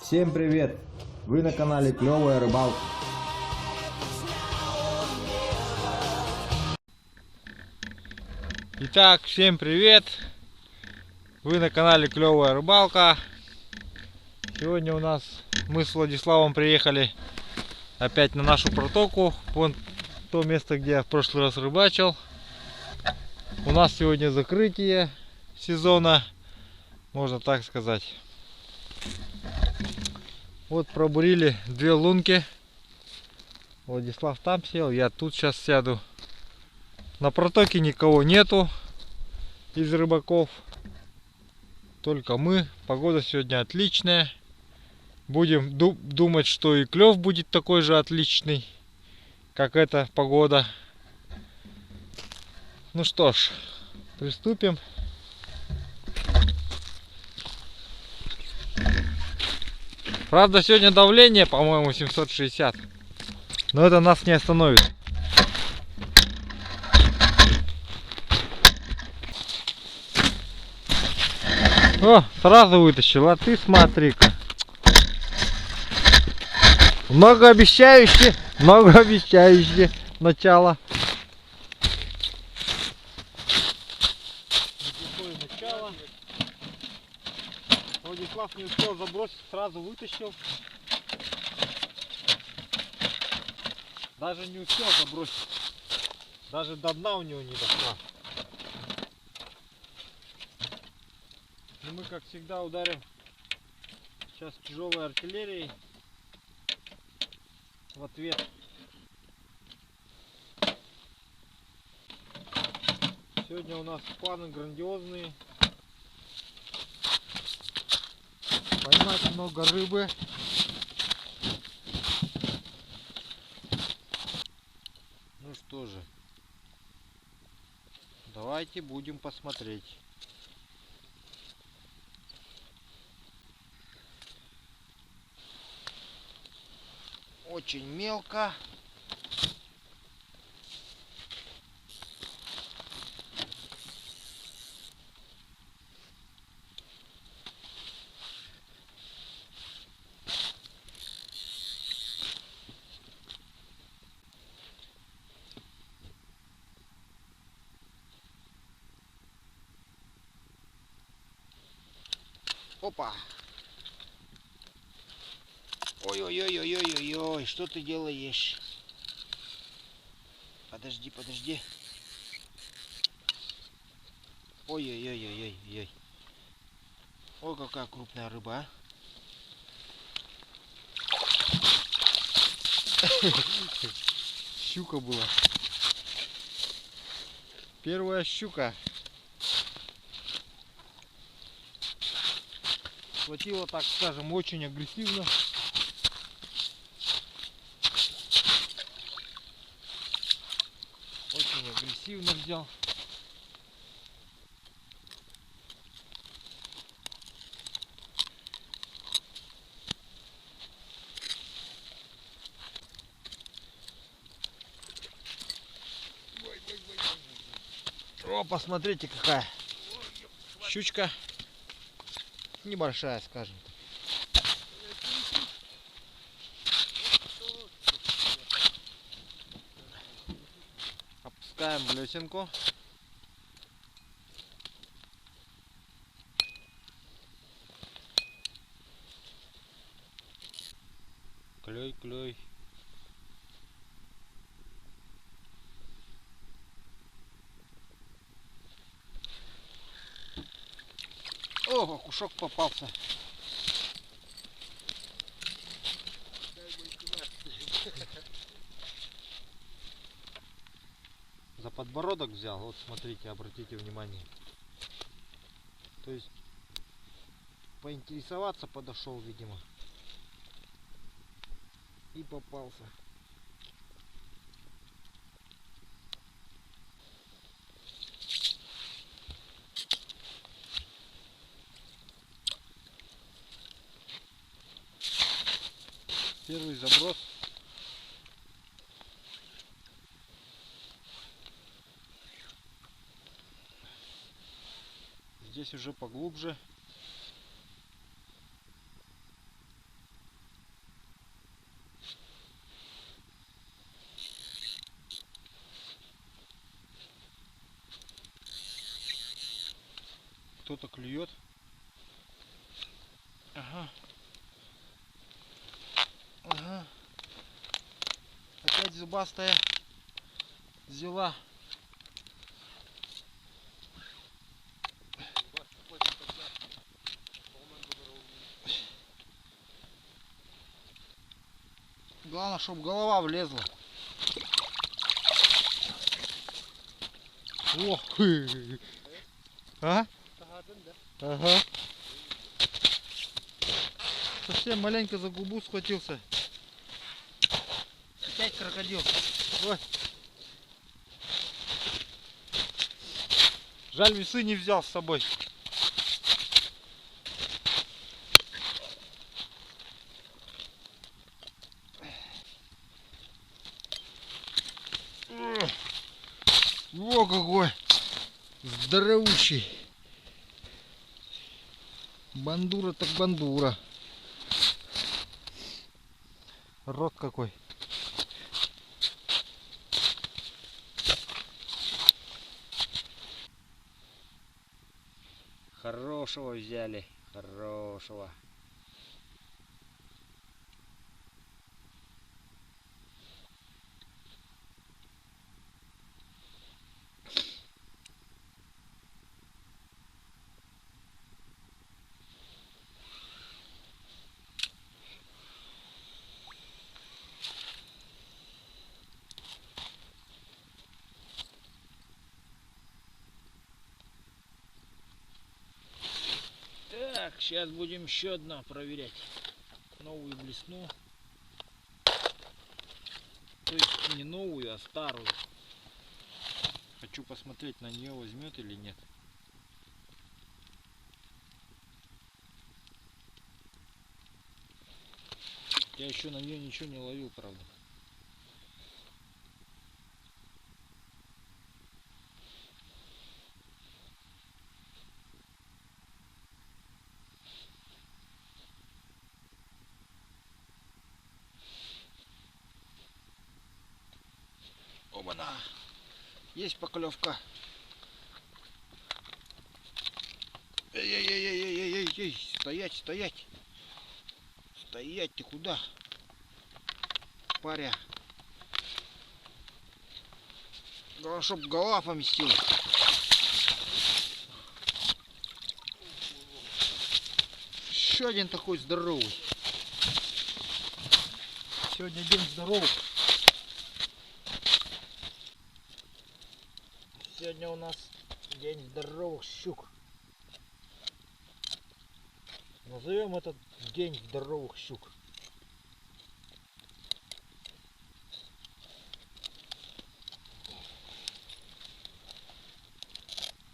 Всем привет! Вы на канале Клевая Рыбалка. Итак, всем привет! Вы на канале Клевая Рыбалка. Сегодня у нас мы с Владиславом приехали опять на нашу протоку. Вон то место, где я в прошлый раз рыбачил. У нас сегодня закрытие сезона, можно так сказать. Вот пробурили две лунки. Владислав там сел, я тут сейчас сяду. На протоке никого нету из рыбаков. Только мы. Погода сегодня отличная. Будем думать, что и клев будет такой же отличный, как эта погода. Ну что ж, приступим. Правда, сегодня давление, по-моему, 760. Но это нас не остановит. О, сразу вытащил, а ты смотри-ка. Многообещающее начало. Неплохое начало. Владислав не успел забросить, сразу вытащил. Даже не успел забросить. Даже до дна у него не дошла. Но мы, как всегда, ударим сейчас тяжелой артиллерией в ответ. Сегодня у нас планы грандиозные. Поймать много рыбы. Ну что же, давайте будем посмотреть. Очень мелко. Опа! Ой-ой-ой-ой-ой-ой, что ты делаешь? Подожди, подожди. Ой-ой-ой-ой-ой-ой. Ой, какая крупная рыба, а? Щука была. Первая щука. Схватила, так скажем, очень агрессивно. Очень агрессивно взял. О, посмотрите, какая щучка. Небольшая, скажем. Опускаем блесенку. Клей, клей. О, окушок попался. За подбородок взял. Вот смотрите, обратите внимание. То есть поинтересоваться подошел, видимо. И попался. Первый заброс. Здесь уже поглубже. что-то клюет. Ага. Ага. Опять зубастая взяла. Главное, чтобы голова влезла. Ох, а? Ага. Совсем маленько за губу схватился. Опять крокодил. Ой. Жаль, весы не взял с собой. Во какой здоровущий. Бандура так бандура. Рот какой. Хорошего взяли. Хорошего. Так, сейчас будем еще одна проверять. Новую блесну. То есть не новую, а старую. Хочу посмотреть, на нее возьмет или нет. Я еще на нее ничего не ловил, правда. Оба-на! Есть поклевка. Эй, стоять, стоять. Стоять, ты куда? Паря. Главное, чтоб голова поместилась. Еще один такой здоровый. Сегодня день здоровых. Сегодня у нас день здоровых щук. Назовем этот день здоровых щук.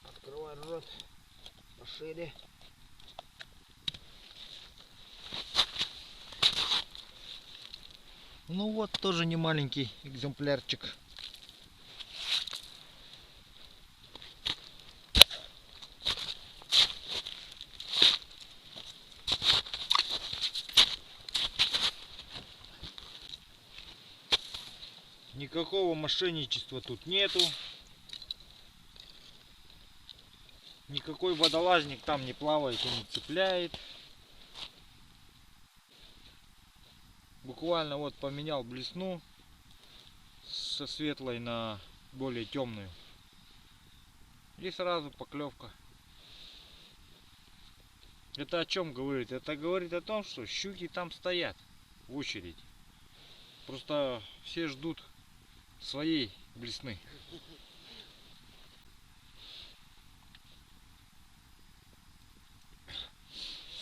Открывай рот пошире. Ну вот, тоже не маленький экземплярчик. Никакого мошенничества тут нету. Никакой водолазник там не плавает и не цепляет. Буквально вот поменял блесну со светлой на более темную. И сразу поклевка. Это о чем говорит? Это говорит о том, что щуки там стоят в очередь. Просто все ждут своей блесны.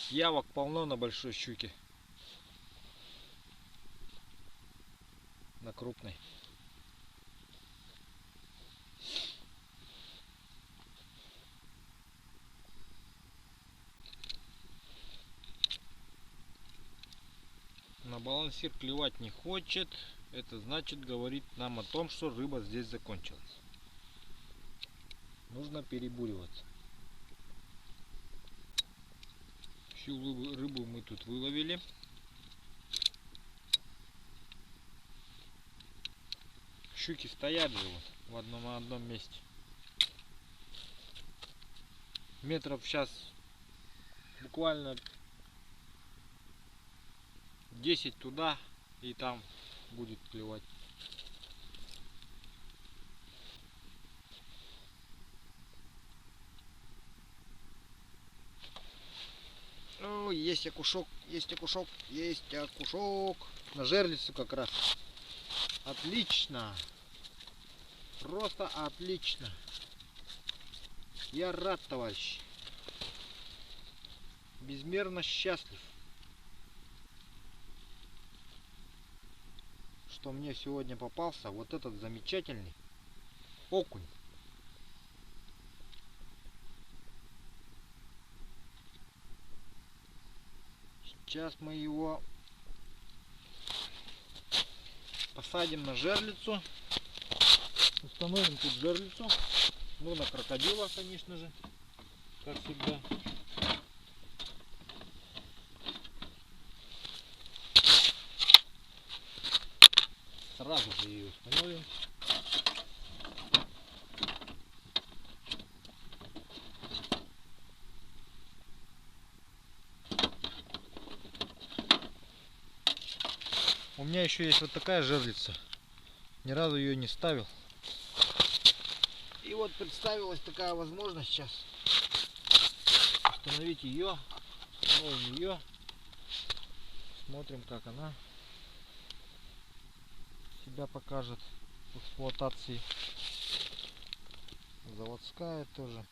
Явок полно на большой щуке. На крупной. На балансир клевать не хочет. Это значит, говорит нам о том, что рыба здесь закончилась. Нужно перебуриваться. Всю рыбу мы тут выловили. Щуки стоят же вот на одном месте. метров сейчас буквально 10 туда, и там будет клевать. О, есть окушок, есть окушок, есть окушок. На жерлицу как раз. Отлично. Просто отлично. Я рад, товарищ. Безмерно счастлив, что мне сегодня попался вот этот замечательный окунь. Сейчас мы его посадим на жерлицу. Установим тут жерлицу. Ну, на крокодила, конечно же, как всегда. Сразу же ее установим. У меня еще есть вот такая жерлица. Ни разу ее не ставил. И вот представилась такая возможность сейчас установить ее. Установим ее. Смотрим, как она себя покажет в эксплуатации. Заводская тоже.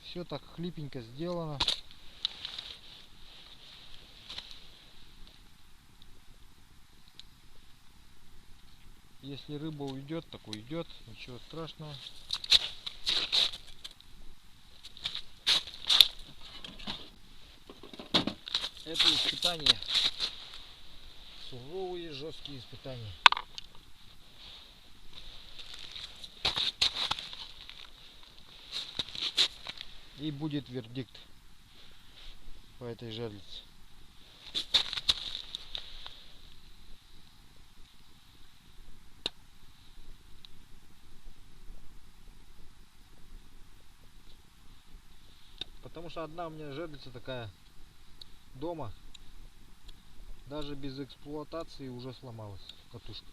Все так хлипенько сделано. Если рыба уйдет, так уйдет, ничего страшного. Это испытания. Суровые, жесткие испытания. И будет вердикт по этой жерлице. Потому что одна у меня жерлица такая дома, даже без эксплуатации уже сломалась катушка.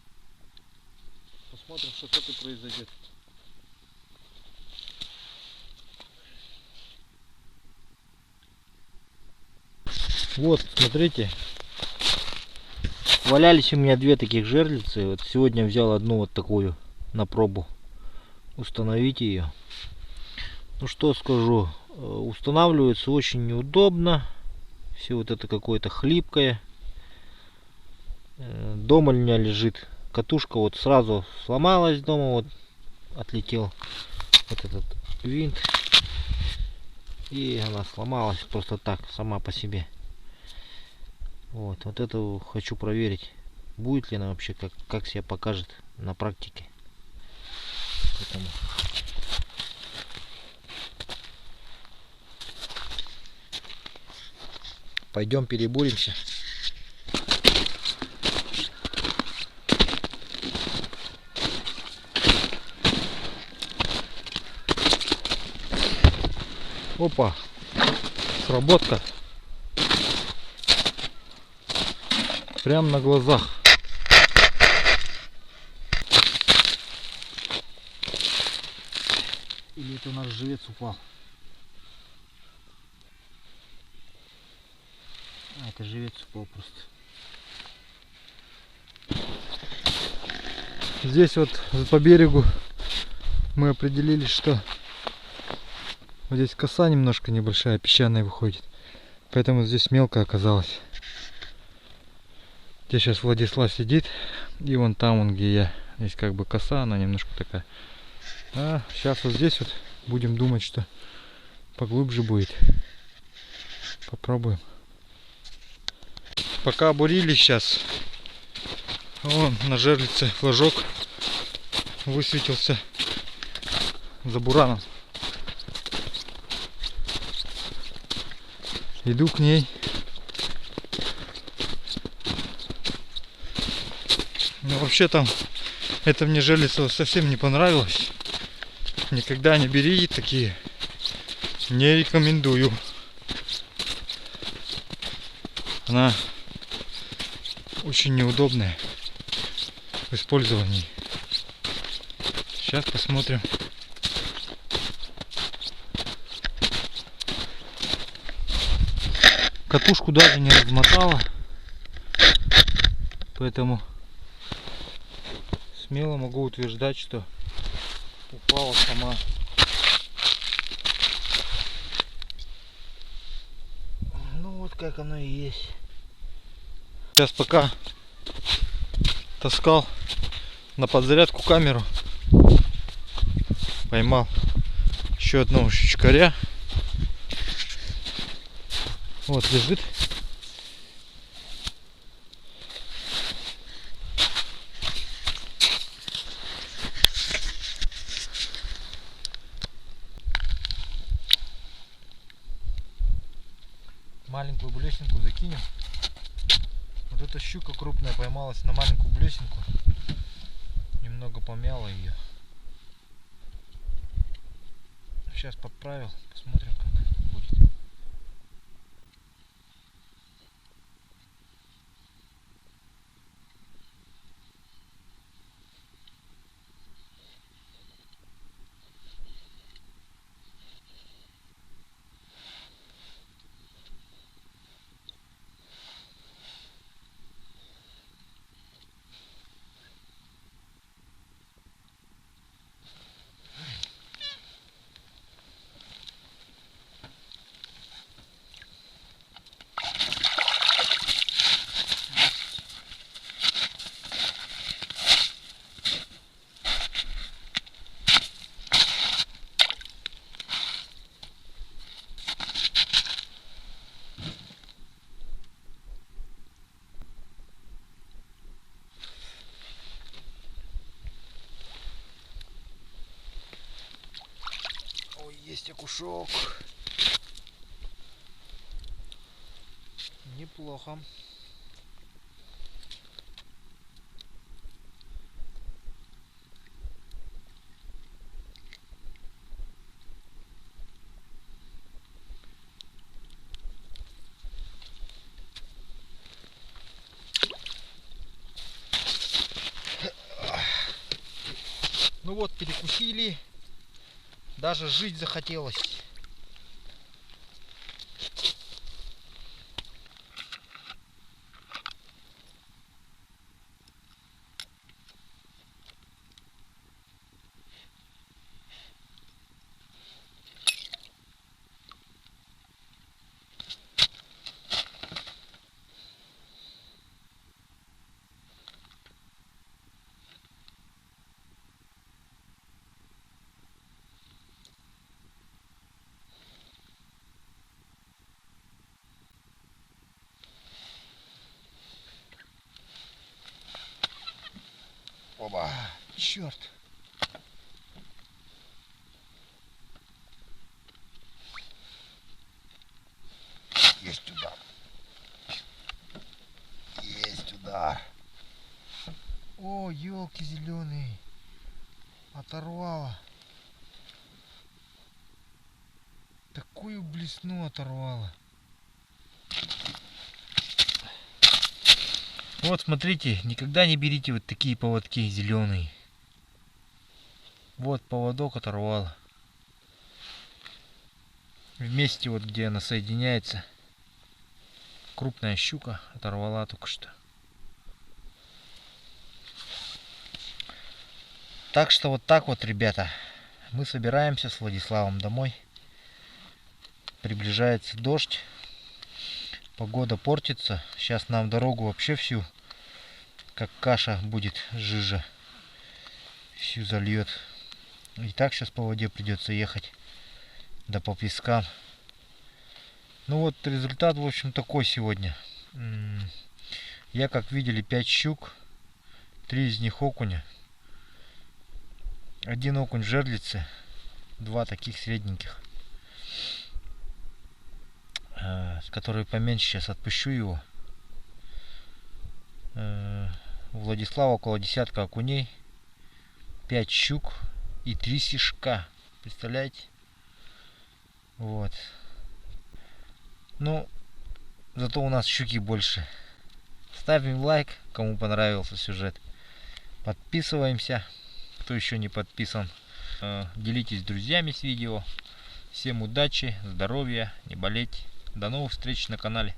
Посмотрим, что с этой произойдет. Вот, смотрите, валялись у меня две таких жерлицы. Вот сегодня взял одну вот такую на пробу установить ее. Ну что скажу, устанавливается очень неудобно. Все вот это какое-то хлипкое. Дома у меня лежит катушка, вот сразу сломалась дома, вот отлетел вот этот винт, и она сломалась просто так сама по себе. Вот это хочу проверить, будет ли она вообще, как себя покажет на практике. Поэтому пойдем перебуримся. Опа, сработка. Прям на глазах. Или это наш живец упал? А, это живец упал просто. Здесь вот по берегу мы определили, что вот здесь коса немножко небольшая, песчаная выходит. Поэтому здесь мелко оказалось. Где сейчас Владислав сидит. И вон там, где я. Здесь как бы коса, она немножко такая. А сейчас вот здесь вот будем думать, что поглубже будет. Попробуем. Пока бурили сейчас. Вон на жерлице флажок высветился за бураном. Иду к ней. Но вообще там это мне жерлица совсем не понравилось. Никогда не бери такие Не рекомендую. Она очень неудобная в использовании. Сейчас посмотрим. Катушку даже не размотала, поэтому смело могу утверждать, что упала сама. Ну вот как оно и есть. Сейчас пока таскал на подзарядку камеру, поймал еще одного щучкаря. Вот лежит. Маленькую блесенку закинем. Вот эта щука крупная поймалась на маленькую блесенку. Немного помяла ее. Сейчас подправил, посмотрим, как будет. Ой, есть окушок. Неплохо. Ну вот, перекусили. Даже жить захотелось. Оба, черт. Есть удар. Есть удар. О, елки зеленые. Оторвала. Такую блесну оторвала. Вот смотрите, никогда не берите вот такие поводки зеленые. Вот поводок оторвала. Вместе вот где она соединяется. Крупная щука оторвала только что. Так что вот так вот, ребята. Мы собираемся с Владиславом домой. Приближается дождь. Погода портится. Сейчас нам дорогу вообще всю, как каша будет, жижа, всю зальет. И так сейчас по воде придется ехать. Да по пескам. Ну вот результат, в общем, такой сегодня. Я, как видели, 5 щук. 3 из них окуня. 1 окунь в жерлице. 2 таких средненьких. С которой поменьше, сейчас отпущу его. У Владислава около десятка окуней, 5 щук и 3 сишка. Представляете? Вот. Ну, зато у нас щуки больше. Ставим лайк, кому понравился сюжет. Подписываемся, кто еще не подписан. Делитесь с друзьями с видео. Всем удачи, здоровья, не болеть. До новых встреч на канале.